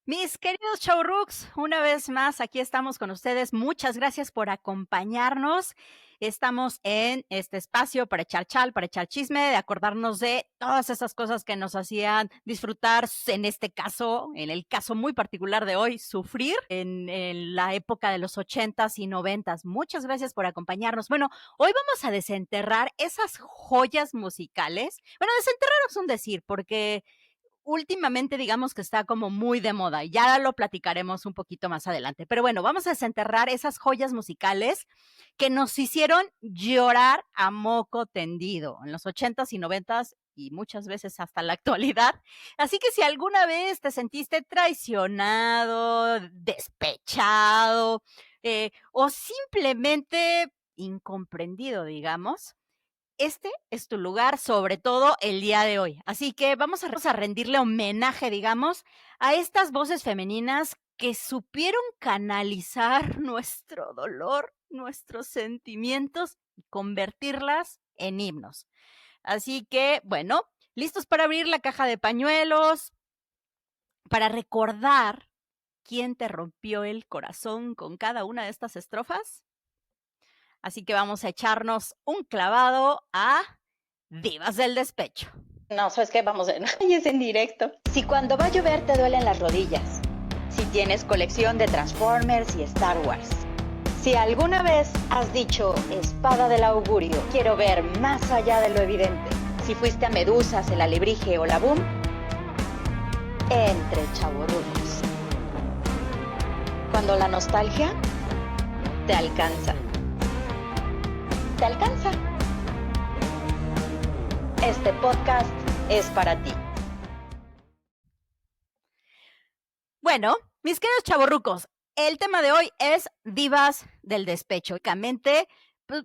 Mis queridos chavorrucks, una vez más aquí estamos con ustedes. Muchas gracias por acompañarnos. Estamos en este espacio para echar chal, para echar chisme, de acordarnos de todas esas cosas que nos hacían disfrutar, en este caso, en el caso muy particular de hoy, sufrir en la época de los 80s y 90s. Muchas gracias por acompañarnos. Bueno, hoy vamos a desenterrar esas joyas musicales. Bueno, desenterrar es un decir, porque últimamente digamos que está como muy de moda y ya lo platicaremos un poquito más adelante. Pero bueno, vamos a desenterrar esas joyas musicales que nos hicieron llorar a moco tendido en los 80s y 90s y muchas veces hasta la actualidad. Así que si alguna vez te sentiste traicionado, despechado o simplemente incomprendido, digamos, este es tu lugar, sobre todo el día de hoy. Así que vamos a rendirle homenaje, digamos, a estas voces femeninas que supieron canalizar nuestro dolor, nuestros sentimientos y convertirlas en himnos. Así que, bueno, ¿listos para abrir la caja de pañuelos? Para recordar quién te rompió el corazón con cada una de estas estrofas. Así que vamos a echarnos un clavado a Divas del Despecho. No, ¿sabes qué? Vamos, y es en directo. Si cuando va a llover te duelen las rodillas. Si tienes colección de Transformers y Star Wars. Si alguna vez has dicho espada del augurio, quiero ver más allá de lo evidente. Si fuiste a Medusas, el Alebrije o la Boom, entre chavorrucos. Cuando la nostalgia te alcanza. Te alcanza. Este podcast es para ti. Bueno, mis queridos chavorrucos, el tema de hoy es Divas del Despecho. Únicamente, pues,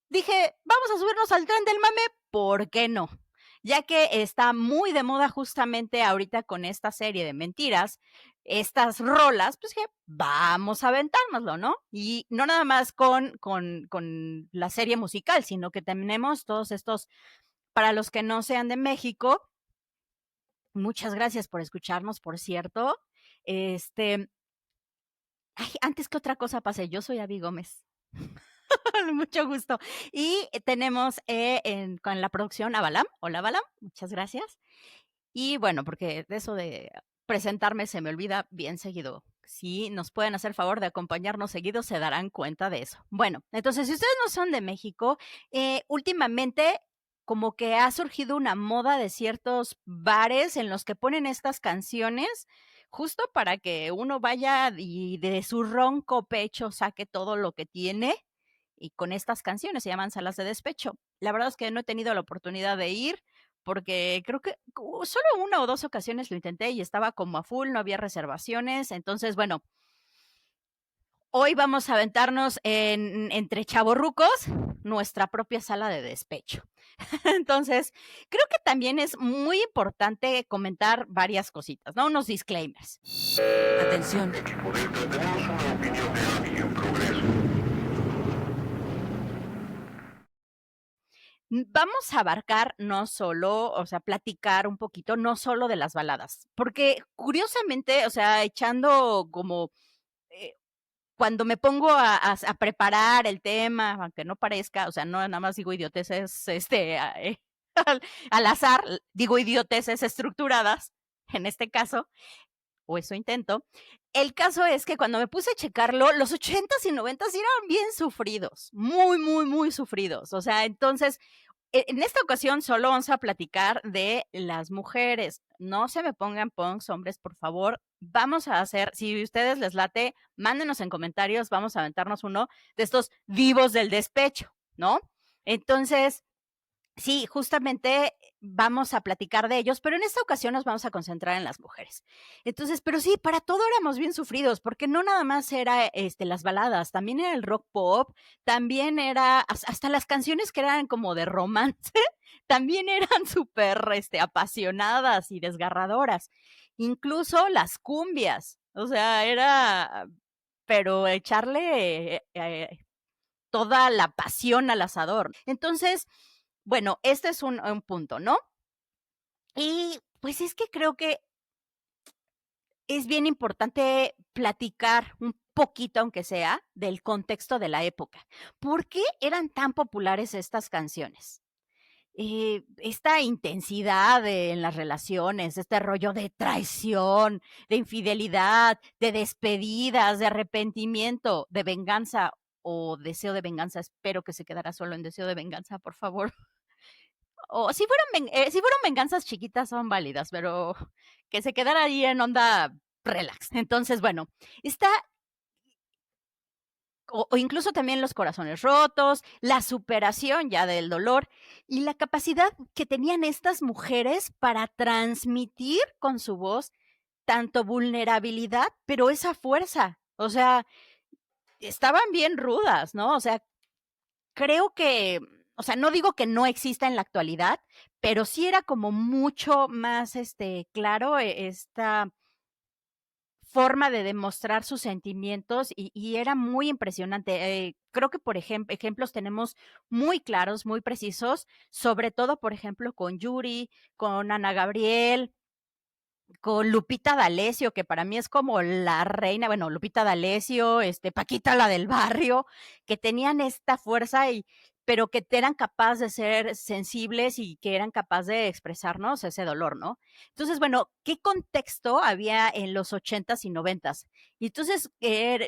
dije, vamos a subirnos al tren del mame, ¿por qué no? Ya que está muy de moda justamente ahorita con esta serie de mentiras, estas rolas, pues dije, vamos a aventárnoslo, ¿no? Y no nada más con la serie musical, sino que tenemos todos estos, para los que no sean de México, muchas gracias por escucharnos, por cierto. Ay, antes que otra cosa pase, yo soy Abby Gómez. Mucho gusto. Y tenemos con la producción a Balam. Hola, Balam. Muchas gracias. Y bueno, porque de eso de presentarme se me olvida bien seguido. Si nos pueden hacer favor de acompañarnos seguido, se darán cuenta de eso. Bueno, entonces, si ustedes no son de México, últimamente como que ha surgido una moda de ciertos bares en los que ponen estas canciones justo para que uno vaya y de su ronco pecho saque todo lo que tiene y con estas canciones se llaman salas de despecho. La verdad es que no he tenido la oportunidad de ir porque creo que solo una o dos ocasiones lo intenté y estaba como a full, no había reservaciones. Entonces, bueno, hoy vamos a aventarnos entre chavorrucos nuestra propia sala de despecho. Entonces, creo que también es muy importante comentar varias cositas, ¿no? Unos disclaimers. Atención. Vamos a abarcar no solo, o sea, platicar un poquito, no solo de las baladas, porque curiosamente, o sea, echando como eh, cuando me pongo a preparar el tema, aunque no parezca, o sea, no nada más digo idioteces, al, al azar, digo idioteces estructuradas, en este caso, o eso intento. El caso es que cuando me puse a checarlo, los 80s y 90s eran bien sufridos, muy, muy, muy sufridos. O sea, entonces, en esta ocasión solo vamos a platicar de las mujeres. No se me pongan punks, hombres, por favor. Vamos a hacer, si ustedes les late, mándenos en comentarios, vamos a aventarnos uno de estos vivos del despecho, ¿no? Entonces, sí, justamente vamos a platicar de ellos, pero en esta ocasión nos vamos a concentrar en las mujeres. Entonces, pero sí, para todo éramos bien sufridos, porque no nada más era las baladas, también era el rock pop, también era hasta las canciones que eran como de romance, también eran súper apasionadas y desgarradoras. Incluso las cumbias, o sea, era, pero echarle toda la pasión al asador. Entonces, bueno, este es un punto, ¿no? Y pues es que creo que es bien importante platicar un poquito, aunque sea, del contexto de la época. ¿Por qué eran tan populares estas canciones? Esta intensidad en las relaciones, este rollo de traición, de infidelidad, de despedidas, de arrepentimiento, de venganza o deseo de venganza. Espero que se quedara solo en deseo de venganza, por favor. O si fueron venganzas chiquitas son válidas, pero que se quedara ahí en onda relax. Entonces, bueno, está o incluso también los corazones rotos, la superación ya del dolor y la capacidad que tenían estas mujeres para transmitir con su voz tanto vulnerabilidad, pero esa fuerza. O sea, estaban bien rudas, ¿no? O sea, creo que, o sea, no digo que no exista en la actualidad, pero sí era como mucho más, claro, esta forma de demostrar sus sentimientos y era muy impresionante. Creo que, por ejemplos tenemos muy claros, muy precisos, sobre todo, por ejemplo, con Yuri, con Ana Gabriel, con Lupita D'Alessio, que para mí es como la reina, bueno, Lupita D'Alessio, Paquita la del barrio, que tenían esta fuerza pero que eran capaces de ser sensibles y que eran capaces de expresarnos ese dolor, ¿no? Entonces, bueno, ¿qué contexto había en los 80s y 90s? Y entonces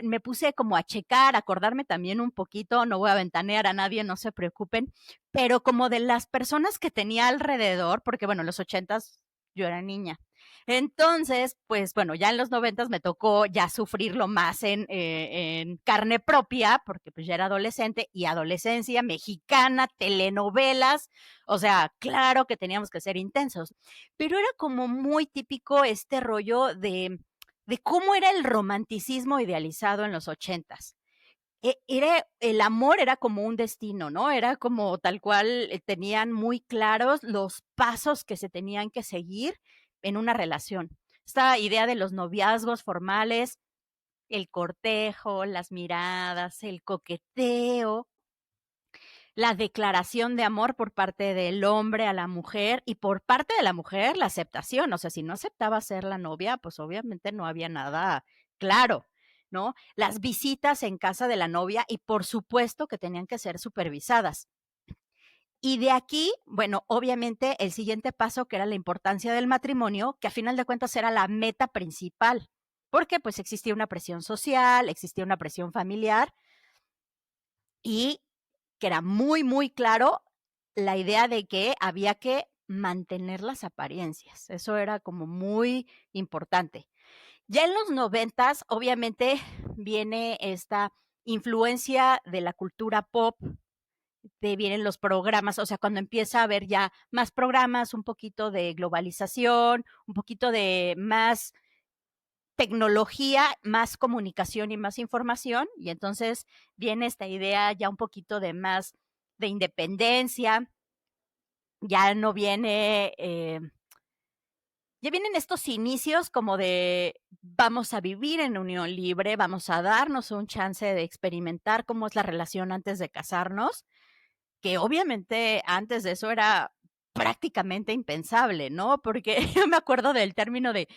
me puse como a checar, a acordarme también un poquito, no voy a ventanear a nadie, no se preocupen, pero como de las personas que tenía alrededor, porque bueno, en los 80s yo era niña. Entonces, pues bueno, ya en los 90s me tocó ya sufrirlo más en carne propia, porque pues ya era adolescente y adolescencia mexicana, telenovelas, o sea, claro que teníamos que ser intensos, pero era como muy típico este rollo de cómo era el romanticismo idealizado en los 80s. El amor era como un destino, ¿no? Era como tal cual, tenían muy claros los pasos que se tenían que seguir en una relación. Esta idea de los noviazgos formales, el cortejo, las miradas, el coqueteo, la declaración de amor por parte del hombre a la mujer y por parte de la mujer la aceptación. O sea, si no aceptaba ser la novia, pues obviamente no había nada claro, ¿no? Las visitas en casa de la novia y por supuesto que tenían que ser supervisadas. Y de aquí, bueno, obviamente el siguiente paso, que era la importancia del matrimonio, que a final de cuentas era la meta principal, porque pues existía una presión social, existía una presión familiar y que era muy, muy claro la idea de que había que mantener las apariencias. Eso era como muy importante. Ya en los 90s, obviamente, viene esta influencia de la cultura pop, vienen los programas, o sea, cuando empieza a haber ya más programas, un poquito de globalización, un poquito de más tecnología, más comunicación y más información, y entonces viene esta idea ya un poquito de más de independencia, ya no viene, ya vienen estos inicios como de vamos a vivir en unión libre, vamos a darnos un chance de experimentar cómo es la relación antes de casarnos, que obviamente antes de eso era prácticamente impensable, ¿no? Porque yo me acuerdo del término de,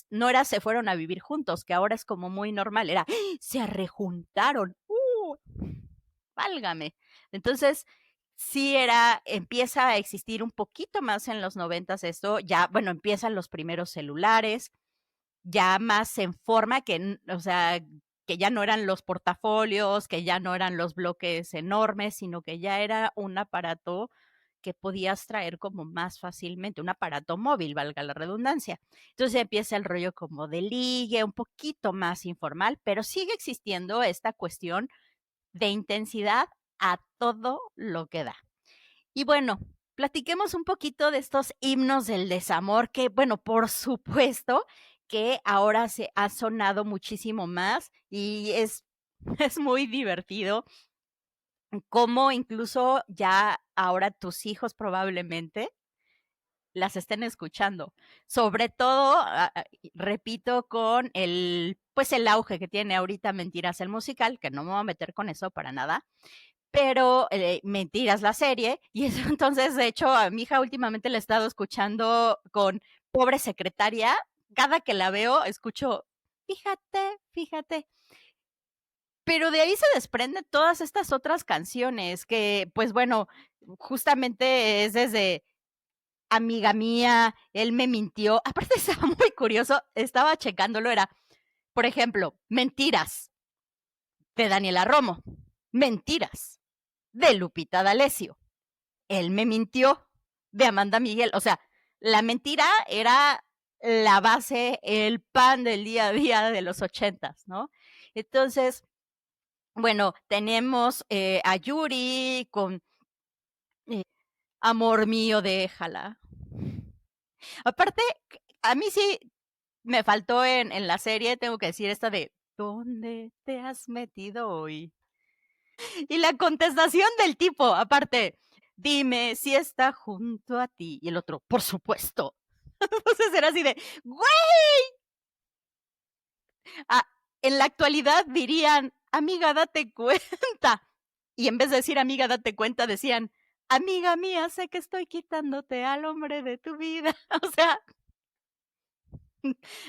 no era se fueron a vivir juntos, que ahora es como muy normal, era se arrejuntaron, válgame. Entonces, sí empieza a existir un poquito más en los 90s esto, ya, bueno, empiezan los primeros celulares, ya más en forma que, o sea, que ya no eran los portafolios, que ya no eran los bloques enormes, sino que ya era un aparato que podías traer como más fácilmente, un aparato móvil, valga la redundancia. Entonces empieza el rollo como de ligue, un poquito más informal, pero sigue existiendo esta cuestión de intensidad a todo lo que da. Y bueno, platiquemos un poquito de estos himnos del desamor que, bueno, por supuesto que ahora se ha sonado muchísimo más y es muy divertido cómo incluso ya ahora tus hijos probablemente las estén escuchando. Sobre todo, repito, con pues el auge que tiene ahorita Mentiras el musical, que no me voy a meter con eso para nada, pero Mentiras la serie, y eso entonces, de hecho, a mi hija últimamente la he estado escuchando con Pobre Secretaria, cada que la veo escucho, fíjate, fíjate. Pero de ahí se desprenden todas estas otras canciones que, pues bueno, justamente es desde Amiga mía, él me mintió. Aparte estaba muy curioso, estaba checándolo, era, por ejemplo, Mentiras, de Daniela Romo. Mentiras, de Lupita D'Alessio. Él me mintió, de Amanda Miguel. O sea, la mentira era la base, el pan del día a día de los 80s, ¿no? Entonces, bueno, tenemos a Yuri con eh, Amor mío, déjala. Aparte, a mí sí me faltó en la serie, tengo que decir esta de ¿dónde te has metido hoy? Y la contestación del tipo, aparte, dime si está junto a ti. Y el otro, por supuesto. Entonces era así de, güey, ah, en la actualidad dirían, amiga, date cuenta. Y en vez de decir, amiga, date cuenta, decían, amiga mía, sé que estoy quitándote al hombre de tu vida. O sea,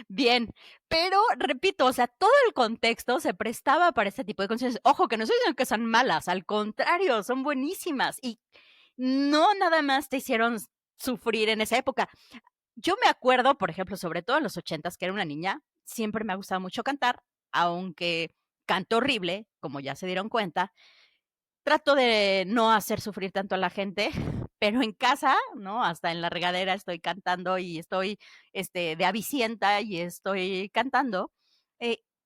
bien, pero repito, o sea, todo el contexto se prestaba para este tipo de canciones. Ojo, que no estoy diciendo que son malas, al contrario, son buenísimas y no nada más te hicieron sufrir en esa época. Yo me acuerdo, por ejemplo, sobre todo en los 80s, que era una niña, siempre me ha gustado mucho cantar, aunque canto horrible, como ya se dieron cuenta, trato de no hacer sufrir tanto a la gente, pero en casa, ¿no? Hasta en la regadera estoy cantando y estoy de avicienta y estoy cantando.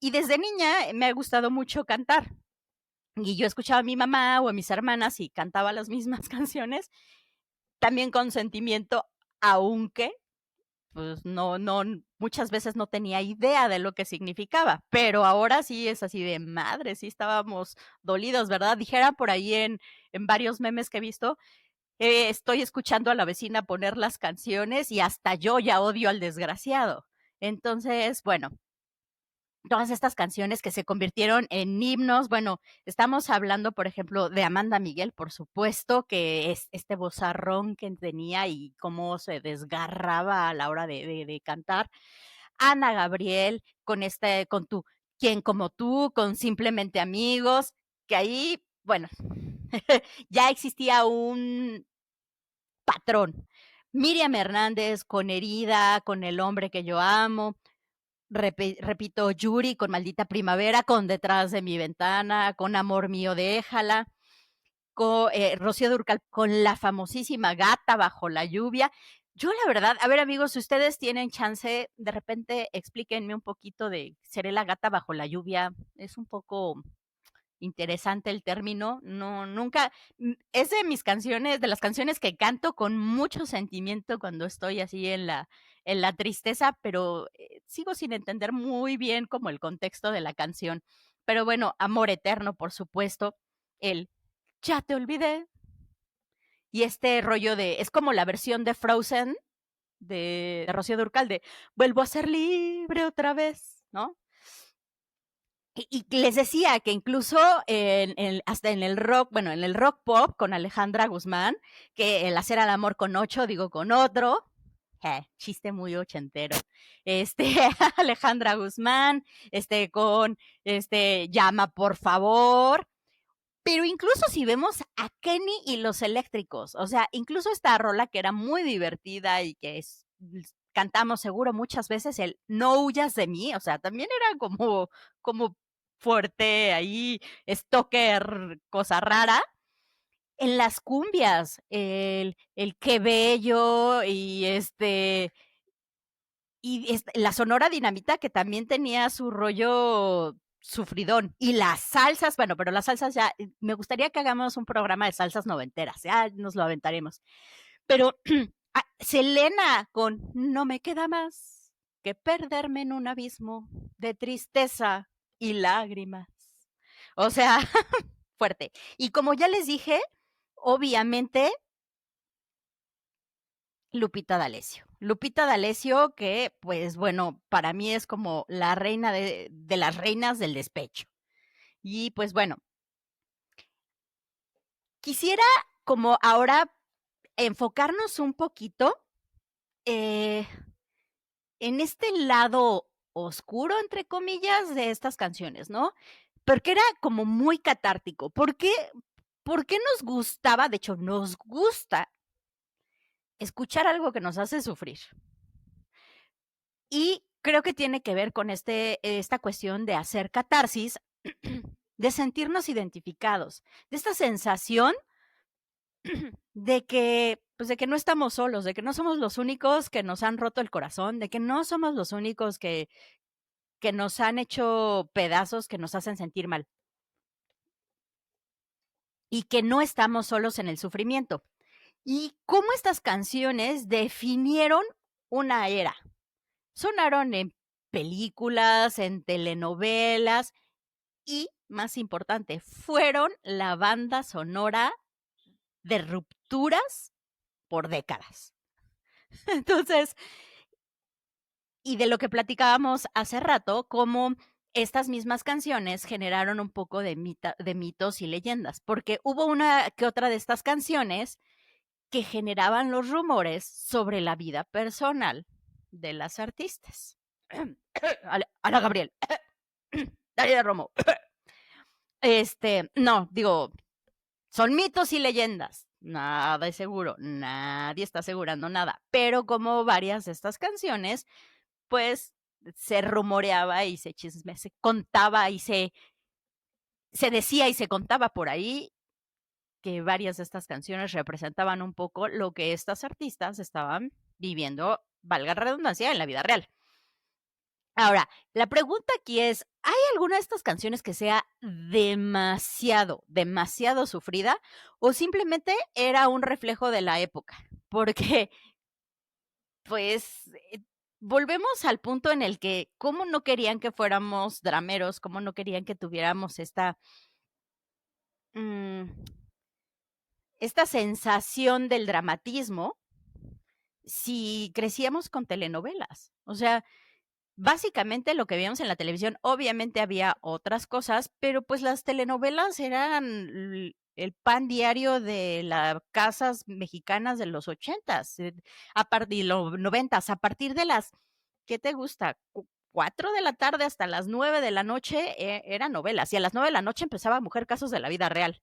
Y desde niña me ha gustado mucho cantar. Y yo escuchaba a mi mamá o a mis hermanas y cantaba las mismas canciones, también con sentimiento, aunque pues no, muchas veces no tenía idea de lo que significaba, pero ahora sí es así de madre, sí estábamos dolidos, ¿verdad? Dijera por ahí en varios memes que he visto, estoy escuchando a la vecina poner las canciones y hasta yo ya odio al desgraciado. Entonces, bueno, todas estas canciones que se convirtieron en himnos. Bueno, estamos hablando, por ejemplo, de Amanda Miguel, por supuesto, que es este vozarrón que tenía y cómo se desgarraba a la hora de cantar. Ana Gabriel, con tu Quien como tú, con Simplemente Amigos, que ahí, bueno, ya existía un patrón. Miriam Hernández con Herida, con El hombre que yo amo, repito, Yuri con Maldita Primavera, con Detrás de mi ventana, con Amor mío, déjala, con Rocío Dúrcal con la famosísima Gata bajo la lluvia. Yo la verdad, a ver amigos, si ustedes tienen chance, de repente explíquenme un poquito de ¿seré la gata bajo la lluvia? Es un poco interesante el término, no, nunca, es de mis canciones, de las canciones que canto con mucho sentimiento cuando estoy así en la tristeza, pero sigo sin entender muy bien como el contexto de la canción. Pero bueno, Amor Eterno, por supuesto, el Ya te olvidé, y este rollo de, es como la versión de Frozen de Rocío Dúrcal de Vuelvo a ser libre otra vez, ¿no? Y les decía que incluso hasta en el rock, bueno, en el rock pop con Alejandra Guzmán, que el hacer al amor con 8, digo con otro, chiste muy ochentero, Alejandra Guzmán, con, llama por favor, pero incluso si vemos a Kenny y los Eléctricos, o sea, incluso esta rola que era muy divertida y que cantamos seguro muchas veces el No huyas de mí, o sea, también era como fuerte ahí, stalker, cosa rara. En las cumbias, el qué bello y la Sonora Dinamita que también tenía su rollo sufridón. Y las salsas, bueno, pero las salsas ya, me gustaría que hagamos un programa de salsas noventeras, ya nos lo aventaremos. Pero Selena con No me queda más que perderme en un abismo de tristeza y lágrimas. O sea, fuerte. Y como ya les dije, obviamente Lupita D'Alessio. Lupita D'Alessio, que pues bueno, para mí es como la reina de las reinas del despecho. Y pues bueno, quisiera como ahora enfocarnos un poquito en este lado oscuro, entre comillas, de estas canciones, ¿no? Porque era como muy catártico. ¿Por qué nos gustaba? De hecho, nos gusta escuchar algo que nos hace sufrir. Y creo que tiene que ver con esta cuestión de hacer catarsis, de sentirnos identificados, de esta sensación de que no estamos solos, de que no somos los únicos que nos han roto el corazón, de que no somos los únicos que nos han hecho pedazos, que nos hacen sentir mal. Y que no estamos solos en el sufrimiento. Y cómo estas canciones definieron una era. Sonaron en películas, en telenovelas y, más importante, fueron la banda sonora de rupturas por décadas. Entonces, y de lo que platicábamos hace rato, cómo estas mismas canciones generaron un poco de mitos y leyendas, porque hubo una que otra de estas canciones que generaban los rumores sobre la vida personal de las artistas. Ana Gabriel, Daria Romo. No, digo, son mitos y leyendas. Nada es seguro, nadie está asegurando nada. Pero como varias de estas canciones, pues se rumoreaba y se contaba y se decía y se contaba por ahí que varias de estas canciones representaban un poco lo que estas artistas estaban viviendo, valga la redundancia, en la vida real. Ahora, la pregunta aquí es, ¿hay alguna de estas canciones que sea demasiado, demasiado sufrida o simplemente era un reflejo de la época? Porque, pues, volvemos al punto en el que, ¿cómo no querían que fuéramos drameros? ¿Cómo no querían que tuviéramos esta sensación del dramatismo si crecíamos con telenovelas? O sea, básicamente lo que veíamos en la televisión, obviamente había otras cosas, pero pues las telenovelas eran el pan diario de las casas mexicanas de los 80s, a partir de los 90s, a partir de las, ¿qué te gusta? 4 de la tarde hasta las 9 de la noche eran novelas, y a las 9 de la noche empezaba Mujer Casos de la Vida Real.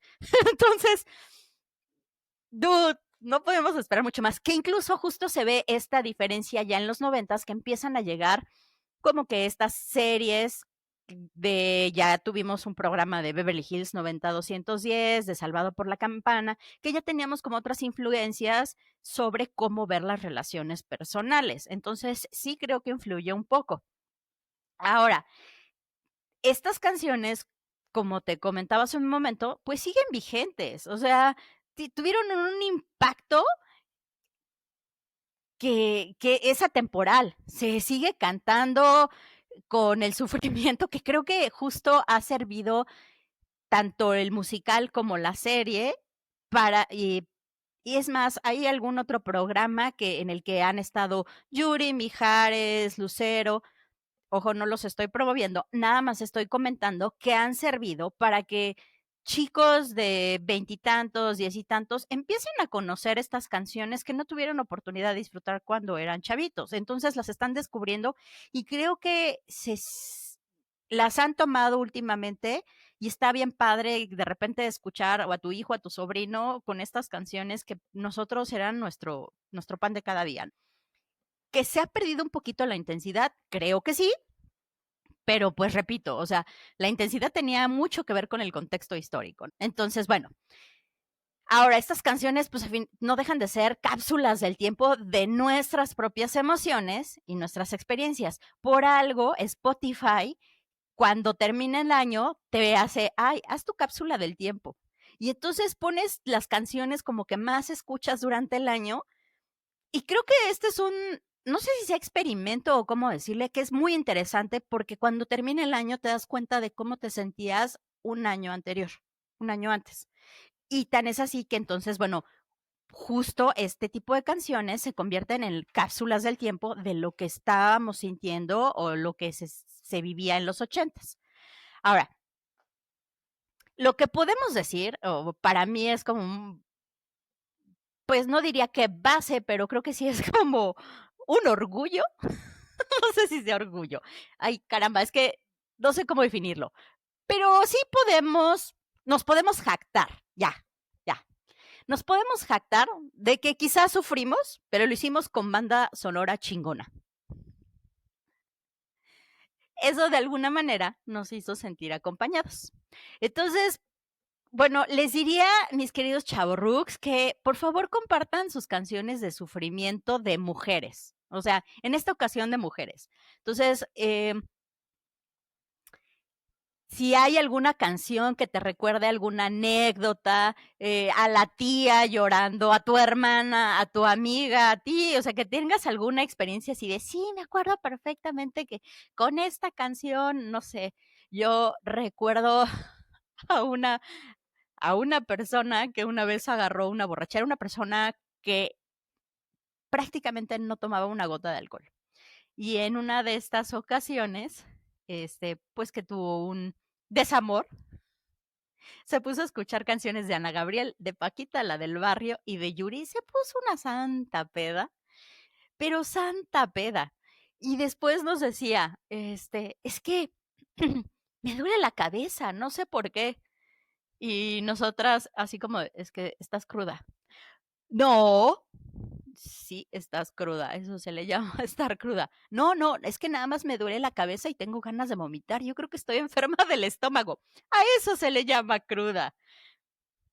Entonces, dude, no podemos esperar mucho más, que incluso justo se ve esta diferencia ya en los 90s, que empiezan a llegar como que estas series ya tuvimos un programa de Beverly Hills 90210, de Salvado por la Campana, que ya teníamos como otras influencias sobre cómo ver las relaciones personales. Entonces, sí creo que influye un poco. Ahora, estas canciones, como te comentaba hace un momento, pues siguen vigentes. O sea, tuvieron un impacto que es atemporal. Se sigue cantando con el sufrimiento que creo que justo ha servido tanto el musical como la serie para y es más, hay algún otro programa en el que han estado Yuri, Mijares, Lucero. Ojo, no los estoy promoviendo, nada más estoy comentando que han servido para que chicos de veintitantos, diez y tantos, empiecen a conocer estas canciones que no tuvieron oportunidad de disfrutar cuando eran chavitos. Entonces las están descubriendo y creo que las han tomado últimamente y está bien padre de repente escuchar o a tu hijo, a tu sobrino con estas canciones que nosotros eran nuestro pan de cada día. ¿Que se ha perdido un poquito la intensidad? Creo que sí, pero pues repito, o sea, la intensidad tenía mucho que ver con el contexto histórico. Entonces, bueno, ahora estas canciones pues no dejan de ser cápsulas del tiempo de nuestras propias emociones y nuestras experiencias. Por algo, Spotify, cuando termina el año, te hace, haz tu cápsula del tiempo. Y entonces pones las canciones como que más escuchas durante el año. Y creo que este es no sé si sea experimento o cómo decirle, que es muy interesante porque cuando termina el año te das cuenta de cómo te sentías un año anterior, un año antes. Y tan es así que entonces, bueno, justo este tipo de canciones se convierten en cápsulas del tiempo de lo que estábamos sintiendo o lo que se vivía en los 80s. Ahora, lo que podemos decir, o para mí es como pues no diría que base, pero creo que sí es como un orgullo No sé si sea orgullo. Ay, caramba, es que no sé cómo definirlo. Pero sí nos podemos jactar, ya. Nos podemos jactar de que quizás sufrimos, pero lo hicimos con banda sonora chingona. Eso de alguna manera nos hizo sentir acompañados. Entonces, bueno, les diría, mis queridos chavorrucs, que por favor compartan sus canciones de sufrimiento de mujeres. O sea, en esta ocasión de mujeres. Entonces, si hay alguna canción que te recuerde alguna anécdota, a la tía llorando, a tu hermana, a tu amiga, a ti, o sea, que tengas alguna experiencia así de, sí, me acuerdo perfectamente que con esta canción, no sé, yo recuerdo a una, a una persona que una vez agarró una borrachera, una persona que prácticamente no tomaba una gota de alcohol. Y en una de estas ocasiones, pues que tuvo un desamor, se puso a escuchar canciones de Ana Gabriel, de Paquita, la del barrio, y de Yuri. Se puso una santa peda, pero santa peda. Y después nos decía, es que me duele la cabeza, no sé por qué. Y nosotras, así como, es que estás cruda. No, sí, estás cruda, eso se le llama estar cruda. No, no, es que nada más me duele la cabeza y tengo ganas de vomitar. Yo creo que estoy enferma del estómago. A eso se le llama cruda.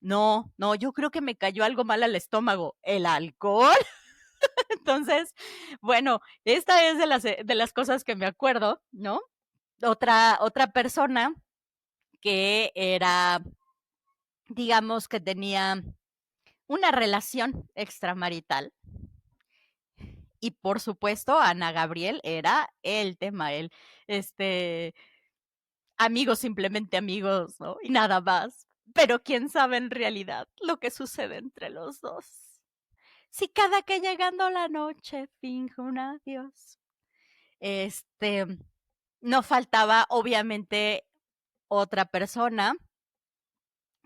No, no, yo creo que me cayó algo mal al estómago. ¿El alcohol? Entonces, bueno, esta es de las cosas que me acuerdo, ¿no? Otra persona que era, digamos que tenía una relación extramarital. Y por supuesto, Ana Gabriel era el tema, este, amigos, simplemente amigos, ¿no? Y nada más. Pero quién sabe en realidad lo que sucede entre los dos. Si cada que llegando la noche finjo un adiós. Este, no faltaba obviamente otra persona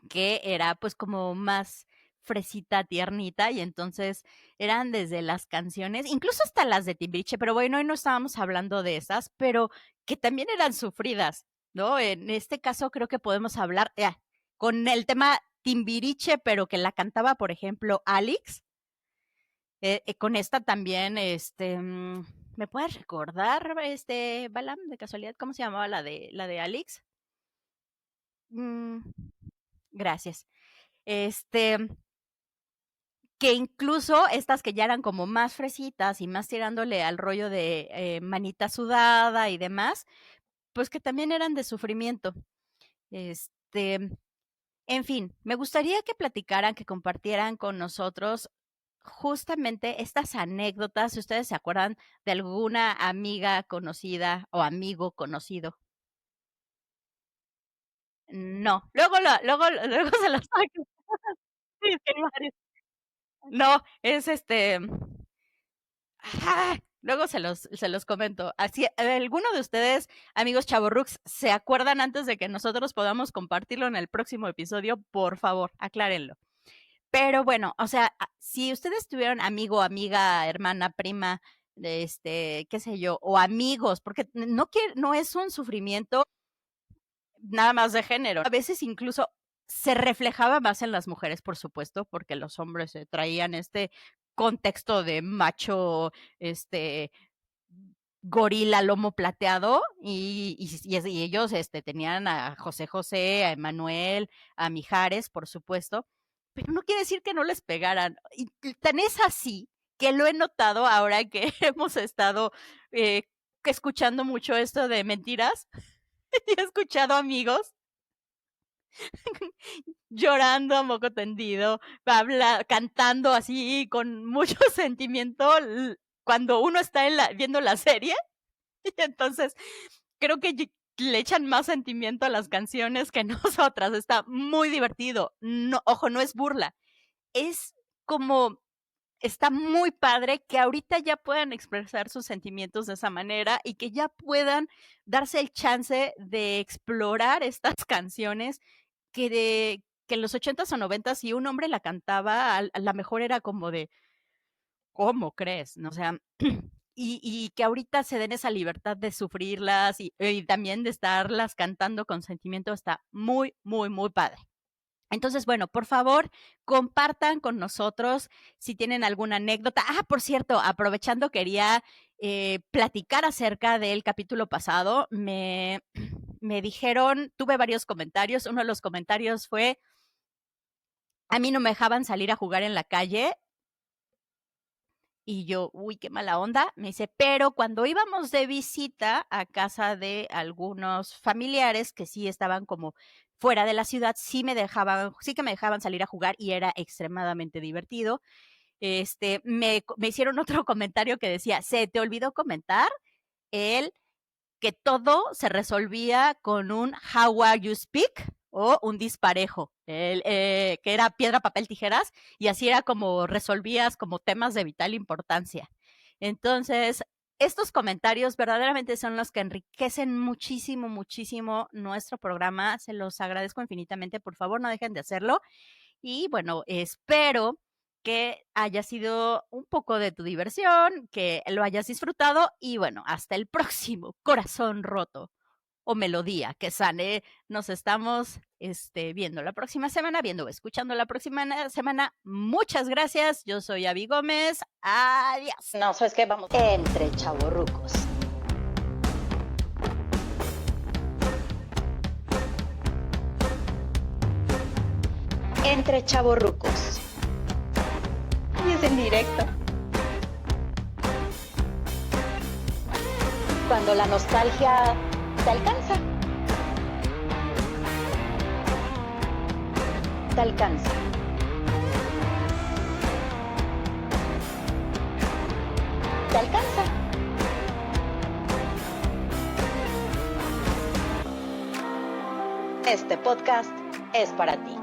que era pues como más fresita, tiernita, y entonces eran desde las canciones, incluso hasta las de Timbiriche, pero bueno, hoy no estábamos hablando de esas, pero que también eran sufridas, ¿no? En este caso creo que podemos hablar con el tema Timbiriche, pero que la cantaba, por ejemplo, Alex. Con esta también, ¿me puedes recordar, Balam, de casualidad, cómo se llamaba la de Alex? Mm, gracias. Este, que incluso estas que ya eran como más fresitas y más tirándole al rollo de manita sudada y demás, pues que también eran de sufrimiento. Este, en fin, me gustaría que platicaran, que compartieran con nosotros justamente estas anécdotas, si ustedes se acuerdan de alguna amiga conocida o amigo conocido. No, luego se los saco. Sí, es que hay varios. No, es luego se los comento. Así, ¿alguno de ustedes, amigos chavorrucs, se acuerdan antes de que nosotros podamos compartirlo en el próximo episodio? Por favor, aclárenlo. Pero bueno, o sea, si ustedes tuvieron amigo, amiga, hermana, prima, qué sé yo, o amigos, porque no es un sufrimiento nada más de género. A veces incluso se reflejaba más en las mujeres, por supuesto, porque los hombres traían este contexto de macho, gorila, lomo plateado, y ellos tenían a José José, a Emanuel, a Mijares, por supuesto, pero no quiere decir que no les pegaran. Y tan es así que lo he notado ahora que hemos estado escuchando mucho esto de mentiras. Y he escuchado amigos llorando a moco tendido, cantando así con mucho sentimiento cuando uno está viendo la serie. Y entonces creo que le echan más sentimiento a las canciones que nosotras. Está muy divertido. No, ojo, no es burla. Es como está muy padre que ahorita ya puedan expresar sus sentimientos de esa manera y que ya puedan darse el chance de explorar estas canciones que en los 80s o 90s, si un hombre la cantaba, a la mejor era como de, ¿cómo crees? ¿No? O sea, y que ahorita se den esa libertad de sufrirlas y también de estarlas cantando con sentimiento está muy, muy, muy padre. Entonces, bueno, por favor, compartan con nosotros si tienen alguna anécdota. Por cierto, aprovechando, quería platicar acerca del capítulo pasado. Me dijeron, tuve varios comentarios. Uno de los comentarios fue, a mí no me dejaban salir a jugar en la calle. Y yo, uy, qué mala onda. Me dice, pero cuando íbamos de visita a casa de algunos familiares que sí estaban como fuera de la ciudad, sí que me dejaban salir a jugar y era extremadamente divertido. Me hicieron otro comentario que decía, se te olvidó comentar el que todo se resolvía con un how are you speak o un disparejo, que era piedra, papel, tijeras, y así era como resolvías como temas de vital importancia. Entonces, estos comentarios verdaderamente son los que enriquecen muchísimo, muchísimo nuestro programa. Se los agradezco infinitamente. Por favor, no dejen de hacerlo. Y bueno, espero que haya sido un poco de tu diversión, que lo hayas disfrutado y bueno, hasta el próximo Corazón Roto o Melodía que sane. Nos estamos viendo la próxima semana, escuchando la próxima semana. Muchas gracias. Yo soy Abby Gómez. Adiós. No, ¿sabes qué? Vamos entre chavorrucos. Entre chavorrucos. Y es en directo. Cuando la nostalgia te alcanza. Te alcanza. Te alcanza. Este podcast es para ti.